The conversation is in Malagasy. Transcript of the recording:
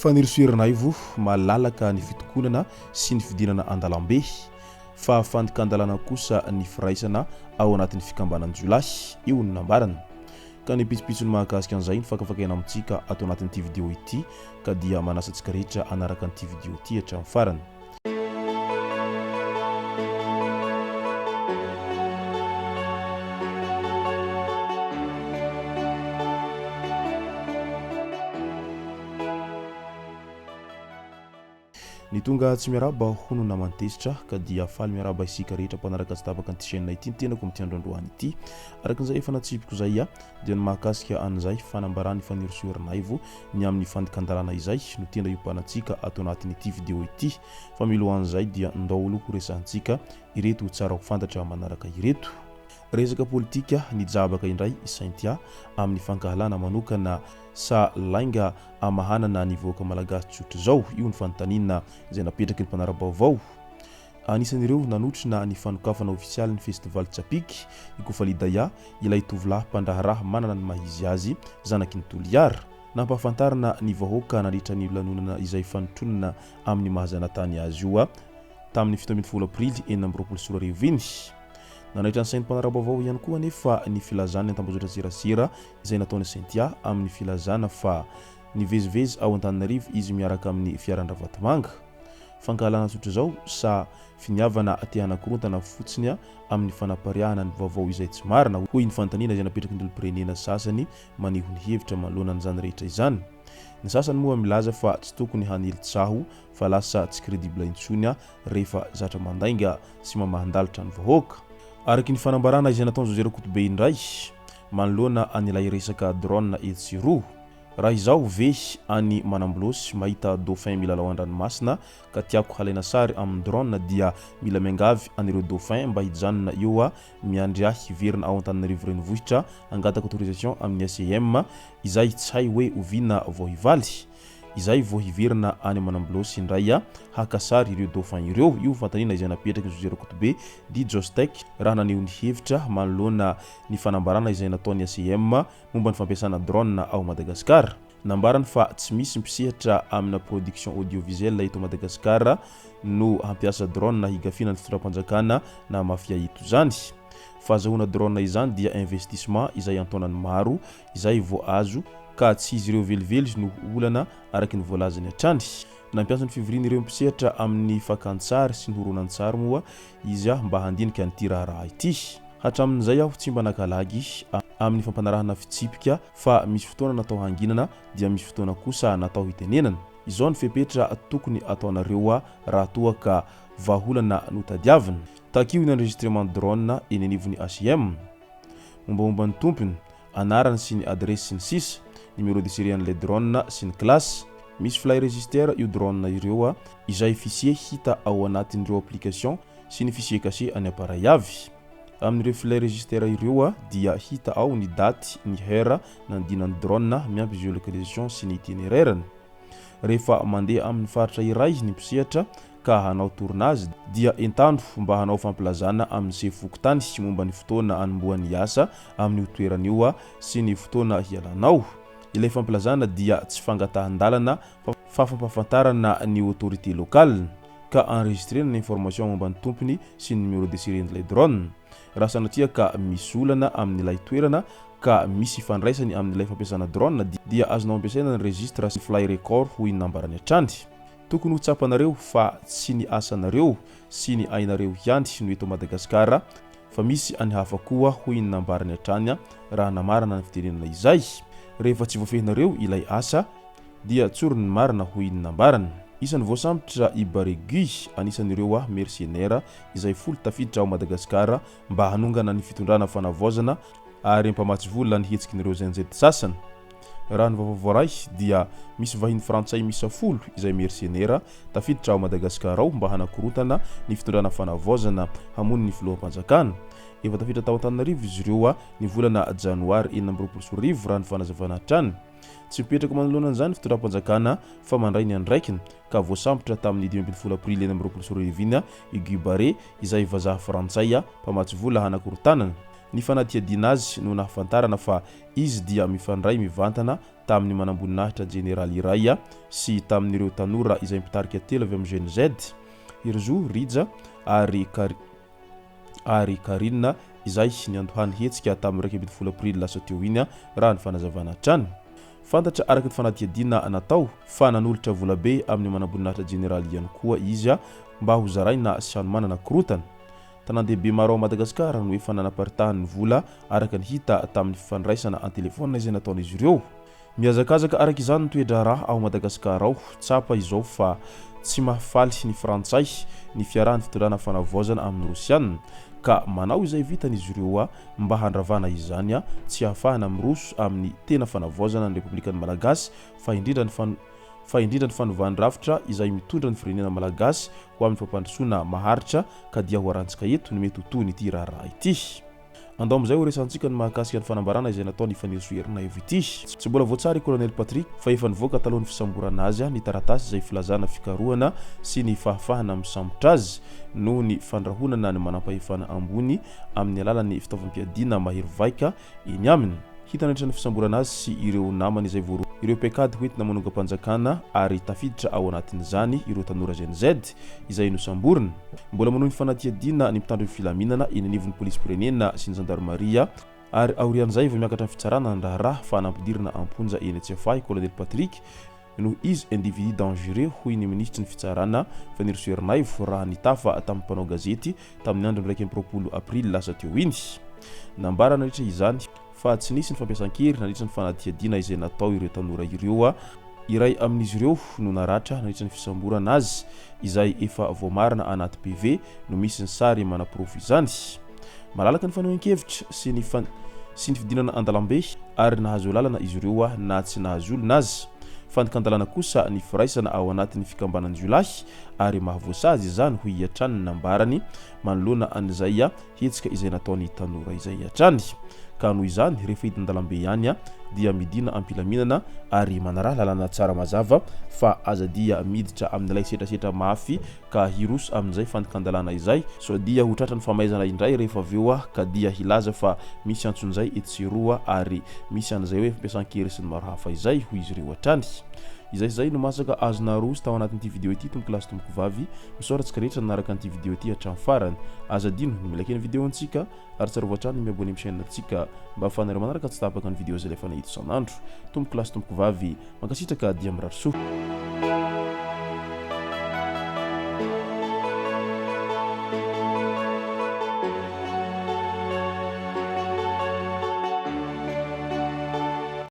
Fanirisoa Ernaivo malalaka ny fitokonana sy ny fidinana andalambe fa Fandikandalana kosa ny firaisana ao anatin'ny fikambanana Jolay io ny nambarana ka ny pitsopitsony mahakasika an'izay ny fakafakaina amintsika ato anatin'ity vidéo ity ka dia manasa antsika rehetra anaraka an'ity vidéo ity hatramin'ny farany. Ny tonga tsy miaraba hono namantesitra ka dia faly miaraba isika rehetra mpanaraka tsy tapaka an'ity chaîne ity ny tena ko mitiandroandroany ity arakan'izay efa natsipiko zay dia ny mahakasika an'izay fanambarany Fanirisoa Ernaivo ny amin'ny Fandikandalana izay no tena iompanatsika ato anatin'ity vidéo ity fa milohan'izay dia ndao ho resantsika ireto tsara ho fantatra manaraka ireto. Resaka politika ny jabaka indray Samia amin'ny fankahalana manokana sa lainga amahanana ny voaka malagasy tsotra zao io ny fanontaniana izay napetraky ny mpanara-baovao. Anisan'ireo nanotrina ny fanokafana ofisialy ny festival Tsapiky ikofalidaya ilay tovolahy mpandraharaha manana ny mahizy azy zanaky ny Toliara nampahafantarana ny vahoaka nandritra ny lanonana izay fanotronana amin'ny mahazanatany azy io tamin'ny 17 Aprily 2024 nanaitra ny sain'ny mpanara-baovao ihany koa nefa ny filazana ny tambazotra serasera izay nataony Samia amin'ny filazana fa nivezivezy ao Antananarivo izy miaraka amin'ny fiaran-dravatomanga fankahalana tsotra zao sa finiavana aty anakorontana fotsiny amin'ny fanapariahana ny vaovao izay tsy marina hoy ny fanontaniana izay napetraky ny olom-pirenena sasany maneho ny hevitra manoloana an'izany rehetra izany. Ny sasany moa milaza fa tsy tokony hanelitsaho fa lasa tsy credible intsony rehefa zatra mandainga sy mamahandalitra ny vahoaka. Araky ny fanambarana izay nataony Zerakotobe indray manoloana an'ilay resaka drone etsiro raha izao ve any manambolosy mahita dauphin milalao an-dranomasina ka tiako halaina sary amin'ny drone dia mila miangavy anireo dauphin mba hijanona eo miandry hiverina ao Antananarivo renivohitra angataka autorisation amin'ny ACM izay tsy hay hoe oviana vao hivaly izay vao hiverina any manambolosy indray hakasary ireo dauphin ireo io fantanina izay napetraky ny Zerakotobe di Jostek raha naneho ny hevitra manoloana ny fanambarana izay nataony ACM momba ny fampiasana drone ao Madagasikara. Nambarany fa tsy misy mpisehatra amina production audiovisuelle eto Madagasikara no hampiasa drone higafina ny fitondram-panjakana na mafia ito zany. Fahazahoana drone izany dia investissement izay antonany maro izay vao azo ka tsy izy ireo velively no olana araky ny voalazany hatrany. Nampiasa ny fivoriana ireo mpisehatra amin'ny fakantsary sy ny horonan-tsary moa izy mba handinika ny raha ity. Hatramin'izay aho tsy mba nakalagy amin'ny fampanarahana fitsipika fa misy fotoana natao hanginana dia misy fotoana kosa natao hitenenana. Izao ny fepetra tokony ataonareo raha toa ka vaholana no tadiavina. Takio ny enregistrement drone eny anivon'ny ACM. Mombamomba ny tompony, anarany sy ny adresy sy ny sisa, numéro de série an'ilay drone sy ny classe. Misy fly register io drone ireo izay fichier hita ao anatin'ireo application sy ny fichier caché any appareil avy. Amin'ireo fly register ireo dia hita ao ny daty, ny heure nandinan'ny drone miampy géolocalisation sy ny itinéraire. Rehefa mandeha amin'ny faritra iray ny mpisehatra ka hanao tournage dia entandro mba hanao fampilazana amin'ny sefokotany sy momba ny fotoana anombohan'ny asa amin'ny toerana io sy ny fotoana hialanao. Ilay fampilazana dia tsy fangatahan-dalana fa fampahafantarana ny autorité locale ka enregistrena ny information momba ny tompony sy ny numéro de série n'ilay drone. Raha sanatria ka misy olana amin'ilay toerana ka misy fandraisany amin'ilay fampiasana drone dia azonao ampiasaina ny registre sy fly record hoy ny nambarany hatrany. Tokony ho tsapanareo fa tsy ny asanareo sy ny ainareo ihany no eto Madagasikara fa misy any hafa koa hoy ny nambarany hatrany raha namarana ny fitenenana izay. Rehefa tsy voafehinareo ilay asa dia tsorony ny marina hoy ny nambarany. Isan'ny voasambotra Ibareguy anisan'ireo mercenaire izay folo tafiditra ao Madagasikara mba hanongana ny fitondrana fanavozana ary mpamatsy vola ny hetsikin'ireo zenjety sasany. Raha ny vavavoaray dia misy vahiny frantsay misa folo izay mercenaire tafiditra ao Madagasikara ao mba hanakorotana ny fitondrana fanavozana hamon'ny filoham-panjakana. Efa tafiditra tao Antananarivo izy ireo ny volana janoary 2024 raha ny fanazavana hatrany. Tsy mipetraka manoloana an'izany fitondram-panjakana fa mandray ny andraikiny ka voasambotra tamin'ny 12 Aprily 2024 i Guy Barre izay vazaha frantsay mpamatsy vola hanakorontanana. Ny fanadihadiana azy no nahafantarana fa izy dia mifandray mivantana tamin'ny manamboninahitra generaly iray sy tamin'ireo tanora izay mipitarika telo avy amin'ny Jeune Z, Irzo, Rija ary Karina izay niandohany hetsika tamin'ny 12 aprily lasa teo iny raha ny fanazavana trany. Fantatra araka ny fanadihadiana natao fa nanolotra volabe amin'ny manamboninahitra generaly ihany koa izy mba ho zaraina sy hanomanana korotana. Tanàn-dehibe maro ao Madagasikara no efa nanaparitahany ny vola araka ny hita tamin'ny fifandraisana an-telefônina izay nataon'izy ireo. Miazakazaka araka izany ny toedra raha ao Madagasikara ao, tsapa izao fa tsy mahafaly ny Frantsay ny fiarahan'ny fitondrana fanavaozana amin'ny Rosiana ka manao izay vitan'izy ireo mba handravana izany tsy hahafahana miroso amin'ny tena fanavaozana ny Repoblikan'ny Malagasy fa indrindra ny fanovandravitra izay mitondra ny firenena malagasy ho amin'ny fampandrosoana maharitra ka dia ho arantsika eto ny mety ho toy ity raharaha ity. Andao amin'izay ho resantsika ny mahakasika ny fanambarana izay nataony Fanirisoa Ernaivo ity. Tsy mbola voatsara Colonel Patrick fa efa nivoaka talohan'ny fisamborana azy ny taratasy izay filazana fikarohana sy ny fahafahana misambotra azy no ny fandrahonana ny manam-pahefana ambony amin'ny alalan'ny fitaovam-piadiana mahery vaika eny aminy. Hitanatra ny fisamborana azy sy ireo namany izay voaroa ireo pekady hoentina manonga-panjakana ary tafiditra ao anatin'izany ireo tanora Jeune Z izay nosamborina. Mbola manao ny fanadihadiana ny mpitandro ny filaminana eny anivon'ny polisy pirenena sy ny gendarmeria ary aorian'izay vao miakatra ny fitsarana ny raharaha fa nampidirina amponja eny Antsefahy Colonel Patrick no izy individu dangereux hoy ny ministry ny fitsarana Fanirisoa Ernaivo raha nitafa tamin'ny mpanao gazety tamin'ny andro 1 aprily lasa teo iny. Nambarana rehetra izany fa tsy nisy ny fampiasan-kery nandritra ny fanadihadiana izay natao ireo tanora ireo iray amin'izy ireo no naratra nandritra ny fisamborana azy izay efa voamarina anaty PV no misy ny sary manaprofo izany. Malalaka ny fanehoan-kevitra sy ny fidinana andalambe ary nahazo lalana izy ireo na tsy nahazo olona azy. Fandikandalana kosa ny firaisana ao anatin'ny fikambanan'ny Jolahy ary mahavoasazy izany ho hiatrany nambarany manoloana an'izay hetsika izay nataony tanora izay hiatrany. Ka noho izany rehefa hidin-dalambe ihany dia midina ampilaminana ary manaraha lalana tsara mazava fa aza dia miditra amin'ilay setrasetra mafy ka hiroso amin'izay fandikandalana izay so dia ho tratra ny famaizana indray rehefa aveo ka dia hilaza fa misy antson'izay etseroa ary misy an'izay hoe fampiasan-kery sy ny maro hafa izay ho izy ireo hatrany. Izay no masaka azona roso tao anatin'ity video ity tompoko lasy tompoko vavy misoratsika rehetra nanaraka an'ity video ity hatramin'ny farany. Aza dino ny milaka ny video antsika ary tsara voatrany ny miabone amin'ny chaîne antsika mba ahafahanareo manaraka tsy tapaka ny video izay lefa nahita isan'andro. Tompoko lasy tompoko vavy mankasitraka dia mirary soa.